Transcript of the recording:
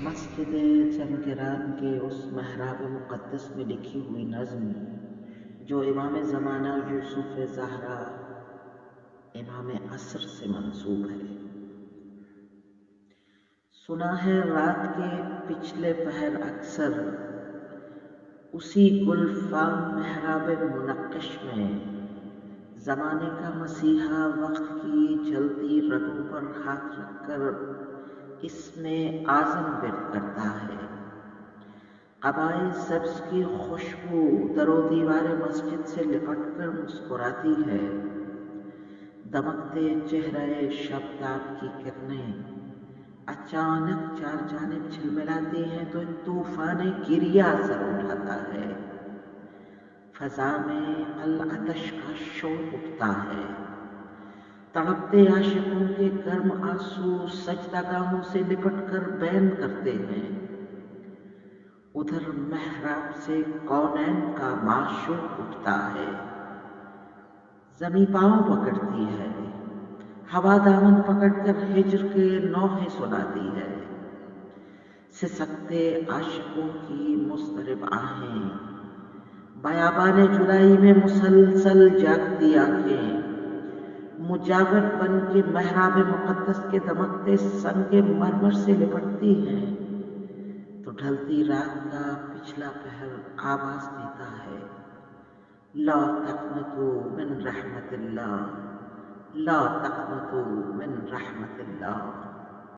مسجد چمکران کے اس محراب مقدس میں لکھی ہوئی نظم جو امام زمانہ یوسف زہرا امام عصر سے منسوب ہے۔ سنا ہے رات کے پچھلے پہر اکثر اسی گلفام محراب منقش میں زمانے کا مسیحا وقت کی جلتی رگوں پر ہاتھ رکھ کر اس میں اعظم ورد کرتا ہے۔ قبائے سبز کی خوشبو در و دیوار مسجد سے لپٹ کر مسکراتی ہے۔ دمکتے چہرے شبتاب کی کرنیں اچانک چار جانب جھلملاتی ہیں تو ایک طوفان گریہ سر اٹھاتا ہے۔ فضا میں العطش کا شور اٹھتا ہے۔ تڑپتے عاشقوں کے گرم آنسو سجدہ گاہوں سے لپٹ کر بین کرتے ہیں۔ ادھر محراب سے کونین کا معشوق اٹھتا ہے۔ زمیں پاؤں پکڑتی ہے۔ ہوا دامن پکڑ کر ہجر کے نوحے سناتی ہے۔ سسکتے عاشقوں کی مضطرب آہیں، بیابان جدائی میں مسلسل جاگتی آنکھیں، مجاور بن کے محراب مقدس کے دمکتے سنگ مرمر سے لپٹتی ہیں تو ڈھلتی رات کا پچھلا پہر آواز دیتا ہے، لا تقنطوا من رحمت اللہ، لا تقنطوا من رحمت اللہ۔